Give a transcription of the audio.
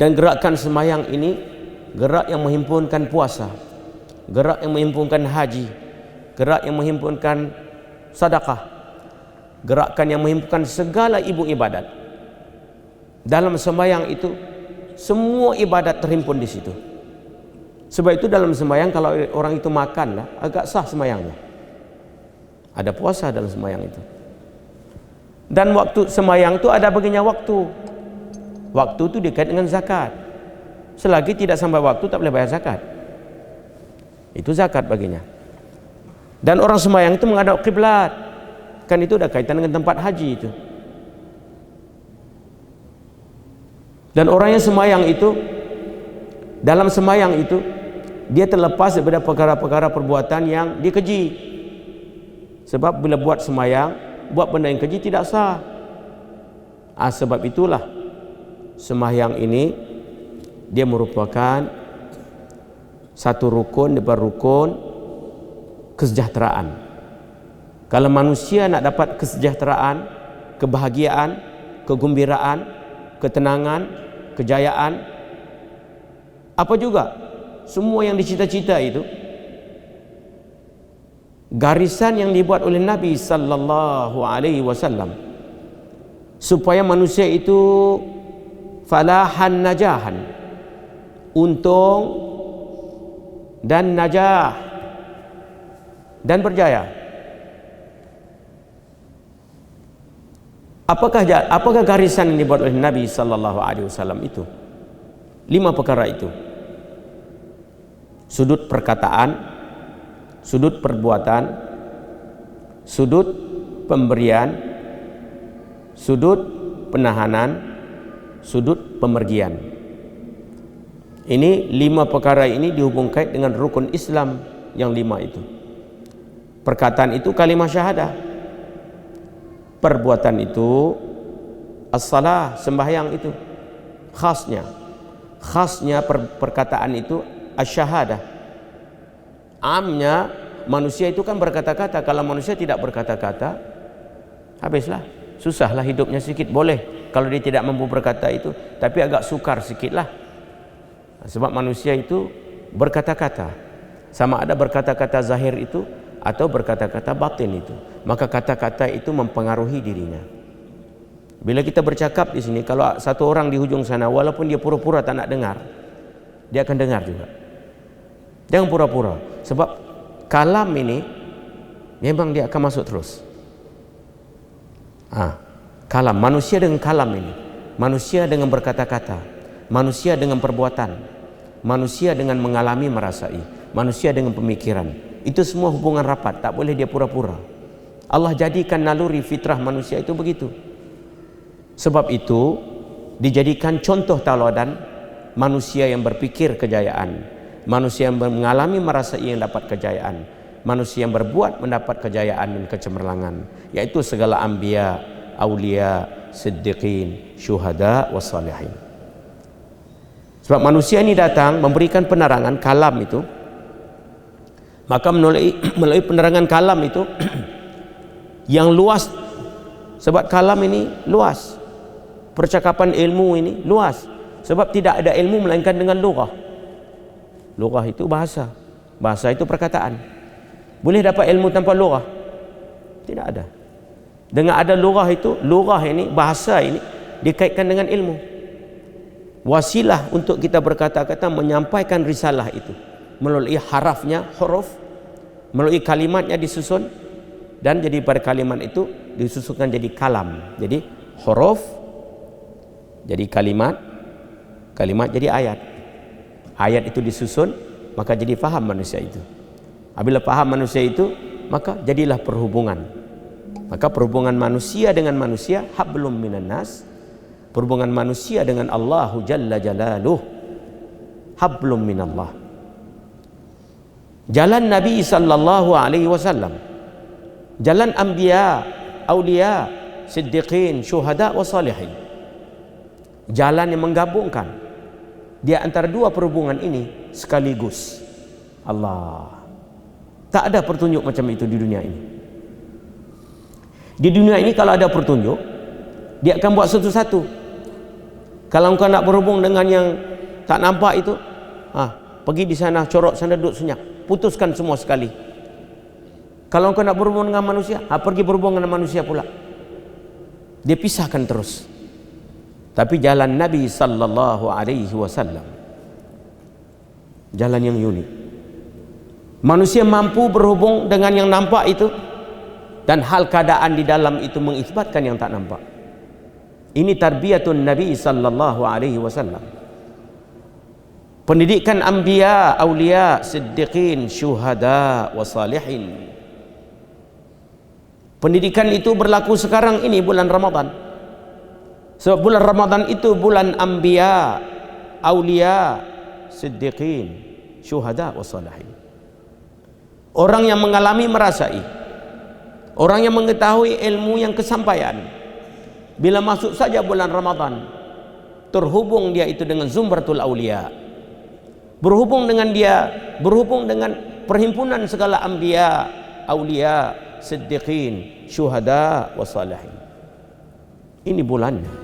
Dan gerakan sembahyang ini gerak yang menghimpunkan puasa, gerak yang menghimpunkan haji, gerak yang menghimpunkan sedekah, gerakan yang menghimpunkan segala ibu ibadat. Dalam sembahyang itu semua ibadat terhimpun di situ. Sebab itu dalam sembahyang kalau orang itu makanlah agak sah sembahyangnya. Ada puasa dalam sembahyang itu. Dan waktu sembahyang itu ada baginya waktu. Waktu itu dikait dengan zakat. Selagi tidak sampai waktu tak boleh bayar zakat. Itu zakat baginya. Dan orang sembahyang itu menghadap kiblat. Kan itu ada kaitan dengan tempat haji itu. Dan orang yang sembahyang itu, dalam sembahyang itu dia terlepas daripada perkara-perkara perbuatan yang dikeji. Sebab bila buat sembahyang, buat benda yang keji tidak sah. Sebab itulah sembahyang ini dia merupakan satu rukun daripada rukun kesejahteraan. Kalau manusia nak dapat kesejahteraan, kebahagiaan, kegembiraan, ketenangan, kejayaan, apa juga semua yang dicita-cita itu, garisan yang dibuat oleh Nabi sallallahu alaihi wasallam supaya manusia itu falahan najahan, untung dan najah dan berjaya. Apakah garisan yang dibuat oleh Nabi sallallahu alaihi wasallam itu? 5 perkara itu. Sudut perkataan, sudut perbuatan, sudut pemberian, sudut penahanan, sudut pemergian. Ini 5 perkara ini dihubungkan dengan rukun Islam yang 5 itu. Perkataan itu kalimah syahadah. Perbuatan itu as-salah, sembahyang itu. Khasnya perkataan itu as-syahadah. Amnya manusia itu kan berkata-kata. Kalau manusia tidak berkata-kata, habislah, susahlah hidupnya sikit. Boleh kalau dia tidak mampu berkata itu, tapi agak sukar sikitlah. Sebab manusia itu berkata-kata, sama ada berkata-kata zahir itu atau berkata-kata batin itu. Maka kata-kata itu mempengaruhi dirinya. Bila kita bercakap di sini, kalau satu orang di hujung sana, walaupun dia pura-pura tak nak dengar, dia akan dengar juga. Jangan pura-pura. Sebab kalam ini memang dia akan masuk terus. Kalam, manusia dengan kalam ini, manusia dengan berkata-kata, manusia dengan perbuatan, manusia dengan mengalami merasai, manusia dengan pemikiran. Itu semua hubungan rapat, tak boleh dia pura-pura. Allah jadikan naluri fitrah manusia itu begitu. Sebab itu dijadikan contoh tauladan manusia yang berpikir kejayaan, manusia yang mengalami merasai yang dapat kejayaan, manusia yang berbuat mendapat kejayaan dan kecemerlangan, yaitu segala anbiya, aulia, siddiqin, syuhada, wassalihin. Sebab manusia ini datang memberikan penerangan kalam itu, maka melalui penerangan kalam itu yang luas. Sebab kalam ini luas, percakapan ilmu ini luas. Sebab tidak ada ilmu melainkan dengan lughah. Lughah itu bahasa, bahasa itu perkataan. Boleh dapat ilmu tanpa lughah? Tidak ada. Dengan ada lughah itu, lughah ini, bahasa ini dikaitkan dengan ilmu. Wasilah untuk kita berkata-kata menyampaikan risalah itu melalui harafnya, huruf, melalui kalimatnya disusun, dan jadi pada kalimat itu disusunkan jadi kalam. Jadi huruf jadi kalimat, kalimat jadi ayat, ayat itu disusun, maka jadi faham manusia itu. Apabila faham manusia itu, maka jadilah perhubungan. Maka perhubungan manusia dengan manusia, hablum minan nas, perhubungan manusia dengan Allahu Jalla Jalaluh, hablum minallah. Jalan Nabi sallallahu alaihi wasallam, jalan anbiya, aulia, siddiqin, syuhada wa salihin. Jalan yang menggabungkan di antara dua perhubungan ini sekaligus. Allah, tak ada petunjuk macam itu di dunia ini. Di dunia ini kalau ada petunjuk, dia akan buat satu-satu. Kalau engkau nak berhubung dengan yang tak nampak itu, pergi di sana, corok sana, duduk senyap, putuskan semua sekali. Kalau engkau nak berhubung dengan manusia, pergi berhubung dengan manusia pula. Dia pisahkan terus. Tapi jalan Nabi sallallahu alaihi wasallam, jalan yang unik. Manusia mampu berhubung dengan yang nampak itu, dan hal keadaan di dalam itu mengisbatkan yang tak nampak. Ini tarbiyatun Nabi sallallahu alaihi wasallam. Pendidikan anbiya, aulia, siddiqin, syuhada wa salihin. Pendidikan itu berlaku sekarang ini bulan Ramadan. Sebab bulan Ramadan itu bulan anbiya, aulia, siddiqin, syuhada wa salihin. Orang yang mengalami merasai, orang yang mengetahui ilmu yang kesampaian, bila masuk saja bulan Ramadan, terhubung dia itu dengan zumratul aulia, berhubung dengan dia, berhubung dengan perhimpunan segala anbiya, aulia, siddiqin, syuhada wa salihin. Ini bulannya.